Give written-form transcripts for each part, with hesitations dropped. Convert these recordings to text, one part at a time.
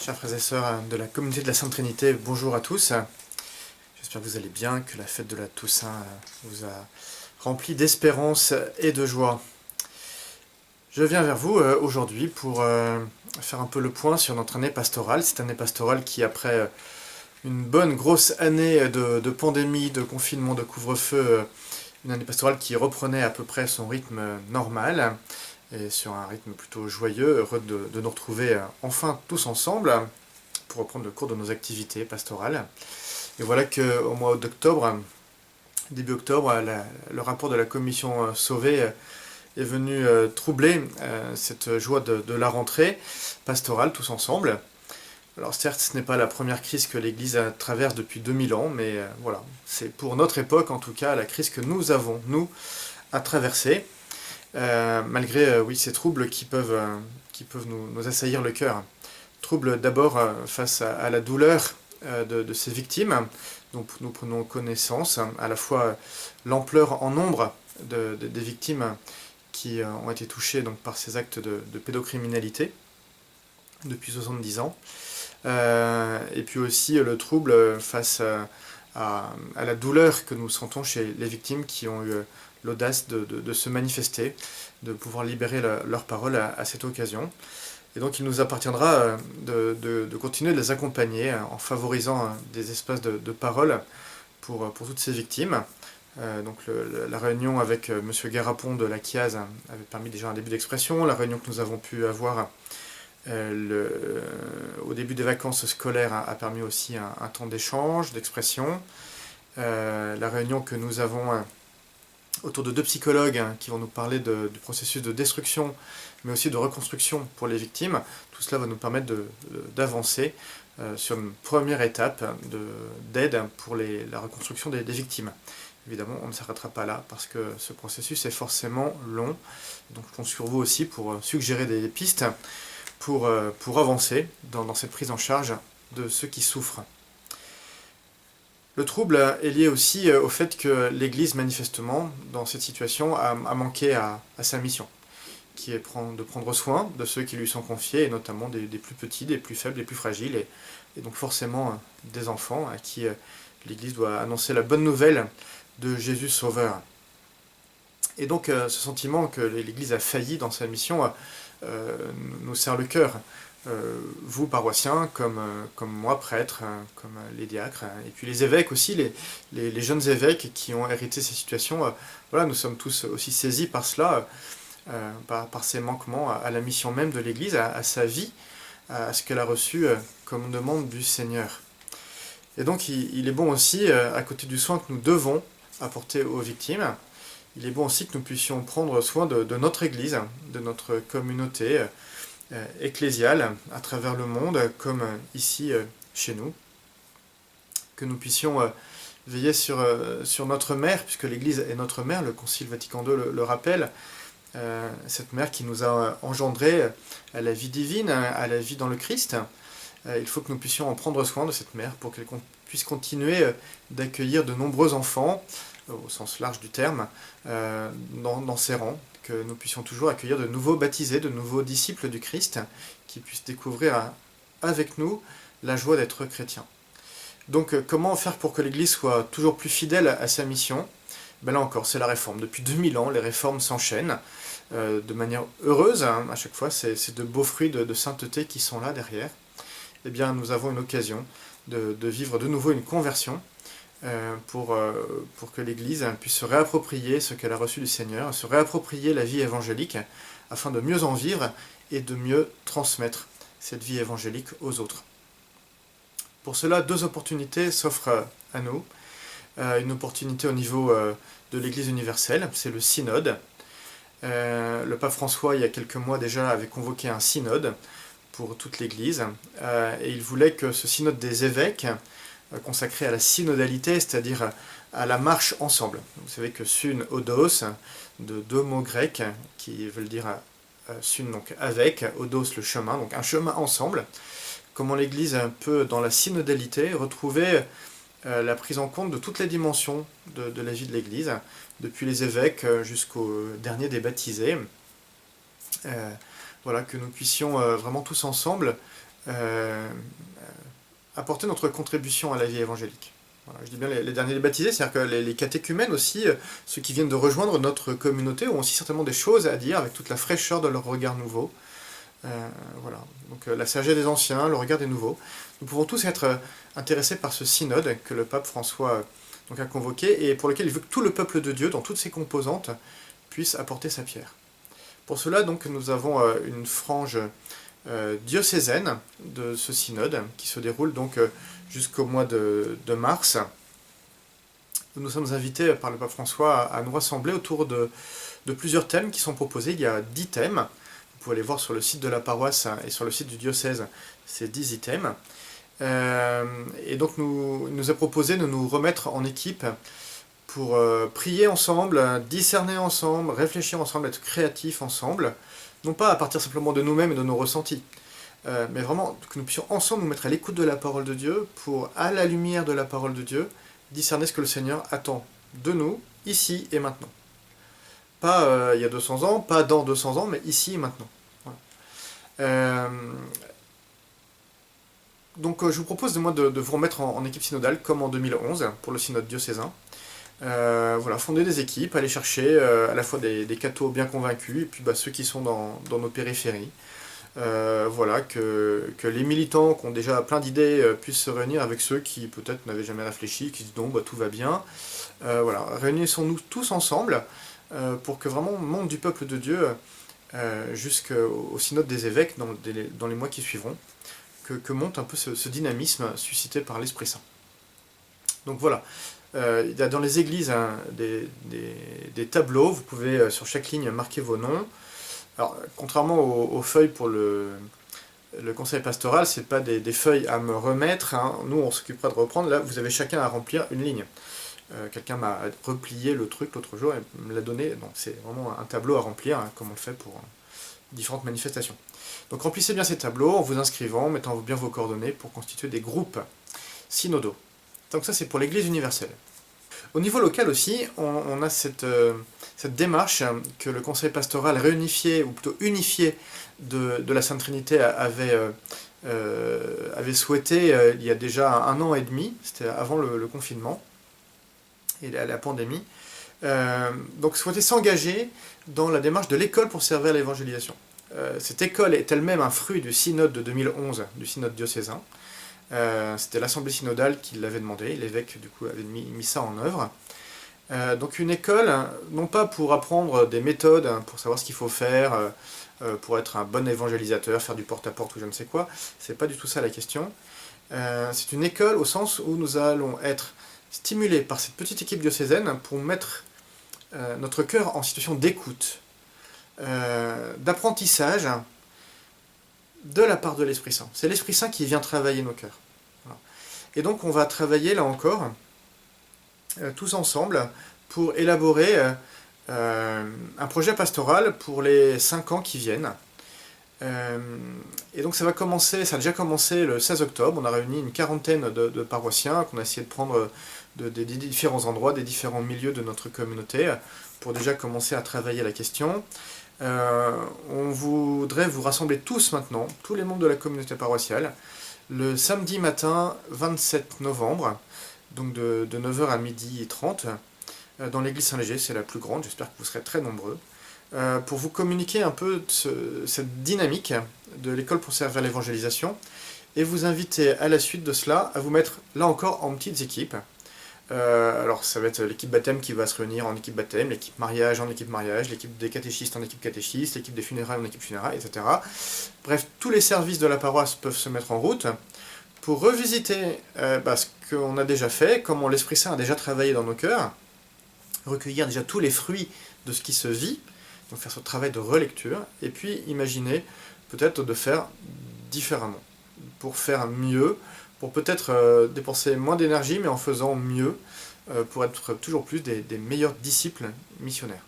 Chers frères et sœurs de la communauté de la Sainte Trinité, bonjour à tous. J'espère que vous allez bien, que la fête de la Toussaint vous a rempli d'espérance et de joie. Je viens vers vous aujourd'hui pour faire un peu le point sur notre année pastorale. Cette année pastorale qui, après une bonne grosse année de pandémie, de confinement, de couvre-feu, une année pastorale qui reprenait à peu près son rythme normal, et sur un rythme plutôt joyeux, heureux de nous retrouver enfin tous ensemble pour reprendre le cours de nos activités pastorales. Et voilà qu'au mois d'octobre, début octobre, le rapport de la commission Sauvé est venu troubler cette joie de la rentrée pastorale tous ensemble. Alors certes, ce n'est pas la première crise que l'Église traverse depuis 2000 ans, mais voilà, c'est pour notre époque en tout cas la crise que nous avons, nous, à traverser. Malgré oui, ces troubles qui peuvent nous assaillir le cœur. Troubles d'abord face à la douleur de ces victimes, dont nous prenons connaissance, à la fois l'ampleur en nombre des victimes qui ont été touchées donc, par ces actes de pédocriminalité depuis 70 ans, et puis aussi le trouble face à la douleur que nous sentons chez les victimes qui ont eu l'audace de se manifester, de pouvoir libérer leur parole à cette occasion. Et donc il nous appartiendra de continuer de les accompagner en favorisant des espaces de parole pour toutes ces victimes. Donc la réunion avec M. Garapon de la Chiaz avait permis déjà un début d'expression. La réunion que nous avons pu avoir au début des vacances scolaires a permis aussi un temps d'échange, d'expression. La réunion que nous avons autour de deux psychologues qui vont nous parler du processus de destruction, mais aussi de reconstruction pour les victimes. Tout cela va nous permettre d'avancer sur une première étape d'aide pour la reconstruction des victimes. Évidemment, on ne s'arrêtera pas là, parce que ce processus est forcément long. Donc je compte sur vous aussi pour suggérer des pistes pour avancer dans cette prise en charge de ceux qui souffrent. Le trouble est lié aussi au fait que l'Église, manifestement, dans cette situation, a manqué à sa mission, qui est de prendre soin de ceux qui lui sont confiés, et notamment des plus petits, des plus faibles, des plus fragiles, et donc forcément des enfants à qui l'Église doit annoncer la bonne nouvelle de Jésus Sauveur. Et donc ce sentiment que l'Église a failli dans sa mission nous serre le cœur. Vous, paroissiens, comme moi, prêtres, comme les diacres, et puis les évêques aussi, les jeunes évêques qui ont hérité ces situations, voilà, nous sommes tous aussi saisis par cela, par ces manquements à la mission même de l'Église, à sa vie, à ce qu'elle a reçu comme demande du Seigneur. Et donc il est bon aussi, à côté du soin que nous devons apporter aux victimes, il est bon aussi que nous puissions prendre soin de notre Église, de notre communauté ecclésiale à travers le monde, comme ici chez nous. Que nous puissions veiller sur notre mère, puisque l'Église est notre mère, le Concile Vatican II le rappelle, cette mère qui nous a engendrés à la vie divine, à la vie dans le Christ. Il faut que nous puissions en prendre soin de cette mère pour qu'elle puisse continuer d'accueillir de nombreux enfants, au sens large du terme, dans ses rangs, que nous puissions toujours accueillir de nouveaux baptisés, de nouveaux disciples du Christ, qui puissent découvrir avec nous la joie d'être chrétiens. Donc comment faire pour que l'Église soit toujours plus fidèle à sa mission ? Ben là encore, c'est la réforme. Depuis 2000 ans, les réformes s'enchaînent de manière heureuse, à chaque fois, c'est de beaux fruits de sainteté qui sont là derrière. Eh bien, nous avons une occasion de vivre de nouveau une conversion, pour que l'Église puisse se réapproprier ce qu'elle a reçu du Seigneur, se réapproprier la vie évangélique, afin de mieux en vivre et de mieux transmettre cette vie évangélique aux autres. Pour cela, deux opportunités s'offrent à nous. Une opportunité au niveau de l'Église universelle, c'est le synode. Le pape François, il y a quelques mois déjà, avait convoqué un synode pour toute l'Église, et il voulait que ce synode des évêques, consacré à la synodalité, c'est-à-dire à la marche ensemble. Vous savez que sun odos, de deux mots grecs qui veulent dire sun donc avec, odos le chemin, donc un chemin ensemble. Comment l'Église peut, dans la synodalité, retrouver la prise en compte de toutes les dimensions de la vie de l'Église, depuis les évêques jusqu'au dernier des baptisés. Voilà, que nous puissions vraiment tous ensemble apporter notre contribution à la vie évangélique. Voilà, je dis bien les derniers baptisés, c'est-à-dire que les catéchumènes aussi, ceux qui viennent de rejoindre notre communauté, ont aussi certainement des choses à dire avec toute la fraîcheur de leur regard nouveau. Voilà. Donc la sagesse des anciens, le regard des nouveaux. Nous pouvons tous être intéressés par ce synode que le pape François donc, a convoqué et pour lequel il veut que tout le peuple de Dieu, dans toutes ses composantes, puisse apporter sa pierre. Pour cela, donc, nous avons une frange diocésaine de ce synode qui se déroule donc jusqu'au mois de mars. Nous sommes invités par le pape François à nous rassembler autour de plusieurs thèmes qui sont proposés. Il y a 10 thèmes. Vous pouvez aller voir sur le site de la paroisse et sur le site du diocèse ces 10 items. Et donc il nous est proposé de nous remettre en équipe pour prier ensemble, discerner ensemble, réfléchir ensemble, être créatifs ensemble, non pas à partir simplement de nous-mêmes et de nos ressentis, mais vraiment que nous puissions ensemble nous mettre à l'écoute de la parole de Dieu pour, à la lumière de la parole de Dieu, discerner ce que le Seigneur attend de nous, ici et maintenant. Pas il y a 200 ans, pas dans 200 ans, mais ici et maintenant. Voilà. Donc je vous propose de vous remettre en équipe synodale, comme en 2011, pour le synode diocésain. Voilà, fonder des équipes, aller chercher à la fois des cathos bien convaincus, et puis ceux qui sont dans nos périphéries. Voilà, que les militants qui ont déjà plein d'idées puissent se réunir avec ceux qui peut-être n'avaient jamais réfléchi, qui disent non, tout va bien. Voilà, réunissons-nous tous ensemble pour que vraiment on monte du peuple de Dieu jusqu'au synode des évêques dans les mois qui suivront, que monte un peu ce dynamisme suscité par l'Esprit Saint. Donc voilà, il y a dans les églises des tableaux, vous pouvez sur chaque ligne marquer vos noms. Alors, contrairement aux feuilles pour le conseil pastoral, ce n'est pas des feuilles à me remettre, hein. Nous on s'occupera de reprendre, là vous avez chacun à remplir une ligne. Quelqu'un m'a replié le truc l'autre jour et me l'a donné, donc c'est vraiment un tableau à remplir, hein, comme on le fait pour différentes manifestations. Donc remplissez bien ces tableaux en vous inscrivant, mettant bien vos coordonnées pour constituer des groupes synodaux. Donc ça c'est pour l'Église universelle. Au niveau local aussi, on a cette démarche que le conseil pastoral réunifié, ou plutôt unifié, de la Sainte Trinité avait souhaité il y a déjà 1 an et demi, c'était avant le confinement et la pandémie. Donc souhaiter s'engager dans la démarche de l'école pour servir à l'évangélisation. Cette école est elle-même un fruit du synode de 2011, du synode diocésain. C'était l'assemblée synodale qui l'avait demandé, l'évêque du coup avait mis ça en œuvre. Donc une école, non pas pour apprendre des méthodes, pour savoir ce qu'il faut faire, pour être un bon évangélisateur, faire du porte-à-porte ou je ne sais quoi, c'est pas du tout ça la question. C'est une école au sens où nous allons être stimulés par cette petite équipe diocésaine pour mettre notre cœur en situation d'écoute, d'apprentissage de la part de l'Esprit Saint. C'est l'Esprit Saint qui vient travailler nos cœurs. Voilà. Et donc on va travailler là encore, tous ensemble, pour élaborer un projet pastoral pour les 5 ans qui viennent. Et donc ça a déjà commencé le 16 octobre, on a réuni une quarantaine de paroissiens qu'on a essayé de prendre des différents endroits, des différents milieux de notre communauté, pour déjà commencer à travailler la question. On voudrait vous rassembler tous maintenant, tous les membres de la communauté paroissiale, le samedi matin 27 novembre, donc de 9h à 12h30, dans l'église Saint-Léger, c'est la plus grande, j'espère que vous serez très nombreux, pour vous communiquer un peu cette dynamique de l'école pour servir l'évangélisation, et vous inviter à la suite de cela à vous mettre là encore en petites équipes. Alors ça va être l'équipe baptême qui va se réunir en équipe baptême, l'équipe mariage en équipe mariage, l'équipe des catéchistes en équipe catéchiste, l'équipe des funérailles en équipe funérailles, etc. Bref, tous les services de la paroisse peuvent se mettre en route pour revisiter ce qu'on a déjà fait, comment l'Esprit Saint a déjà travaillé dans nos cœurs, recueillir déjà tous les fruits de ce qui se vit, donc faire ce travail de relecture, et puis imaginer peut-être de faire différemment, pour faire mieux, pour peut-être dépenser moins d'énergie, mais en faisant mieux, pour être toujours plus des meilleurs disciples missionnaires.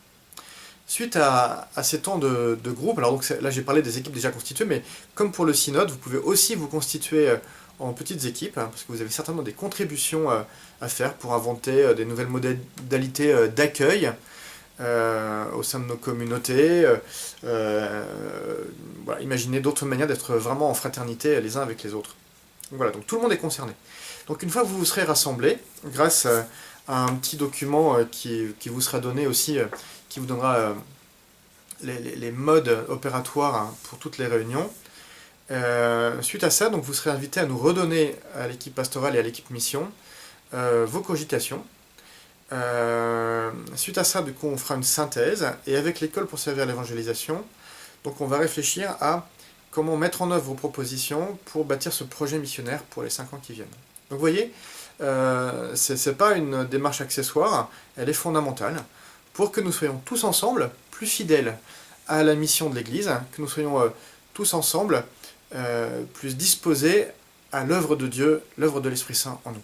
Suite à ces temps de groupe, alors donc là j'ai parlé des équipes déjà constituées, mais comme pour le synode, vous pouvez aussi vous constituer en petites équipes, parce que vous avez certainement des contributions à faire pour inventer des nouvelles modalités d'accueil, au sein de nos communautés. Voilà, imaginez d'autres manières d'être vraiment en fraternité les uns avec les autres. Donc voilà, donc tout le monde est concerné. Donc une fois que vous vous serez rassemblés, grâce à un petit document qui vous sera donné aussi, qui vous donnera les modes opératoires hein, pour toutes les réunions, suite à ça, donc vous serez invité à nous redonner à l'équipe pastorale et à l'équipe mission vos cogitations. Suite à ça, du coup, on fera une synthèse, et avec l'école pour servir à l'évangélisation, donc on va réfléchir à comment mettre en œuvre vos propositions pour bâtir ce projet missionnaire pour les 5 ans qui viennent. Donc vous voyez, c'est pas une démarche accessoire, elle est fondamentale, pour que nous soyons tous ensemble plus fidèles à la mission de l'Église, que nous soyons tous ensemble plus disposés à l'œuvre de Dieu, l'œuvre de l'Esprit Saint en nous.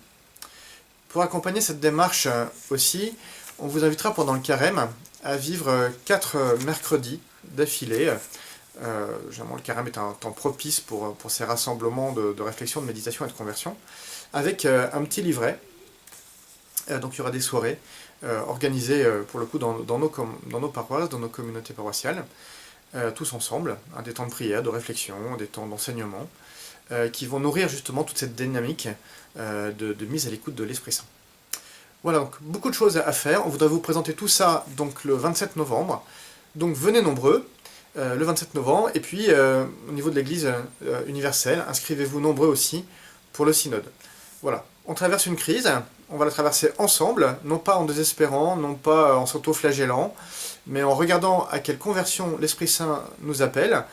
Pour accompagner cette démarche aussi, on vous invitera pendant le carême à vivre 4 mercredis d'affilée. Généralement, le carême est un temps propice pour ces rassemblements de réflexion, de méditation et de conversion, avec un petit livret. Donc il y aura des soirées organisées pour le coup dans nos paroisses, dans nos communautés paroissiales, tous ensemble, hein, des temps de prière, de réflexion, des temps d'enseignement, qui vont nourrir justement toute cette dynamique de mise à l'écoute de l'Esprit Saint. Voilà, donc beaucoup de choses à faire. On voudrait vous présenter tout ça donc le 27 novembre. Donc venez nombreux le 27 novembre. Et puis au niveau de l'Église universelle, inscrivez-vous nombreux aussi pour le synode. Voilà, on traverse une crise, on va la traverser ensemble, non pas en désespérant, non pas en s'auto-flagellant, mais en regardant à quelle conversion l'Esprit Saint nous appelle,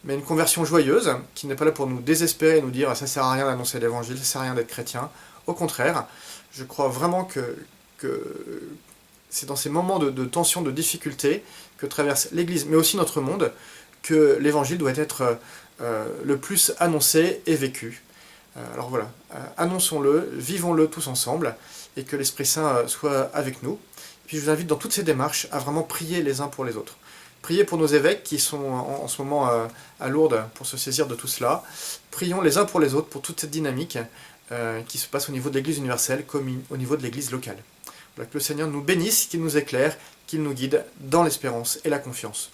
mais une conversion joyeuse, qui n'est pas là pour nous désespérer et nous dire « ça sert à rien d'annoncer l'évangile, ça sert à rien d'être chrétien ». Au contraire, je crois vraiment que c'est dans ces moments de tension, de difficulté, que traverse l'Église, mais aussi notre monde, que l'évangile doit être le plus annoncé et vécu. Alors voilà, annonçons-le, vivons-le tous ensemble, et que l'Esprit Saint soit avec nous. Puis je vous invite dans toutes ces démarches à vraiment prier les uns pour les autres. Priez pour nos évêques qui sont en ce moment à Lourdes pour se saisir de tout cela. Prions les uns pour les autres pour toute cette dynamique qui se passe au niveau de l'Église universelle comme au niveau de l'Église locale. Voilà, que le Seigneur nous bénisse, qu'il nous éclaire, qu'il nous guide dans l'espérance et la confiance.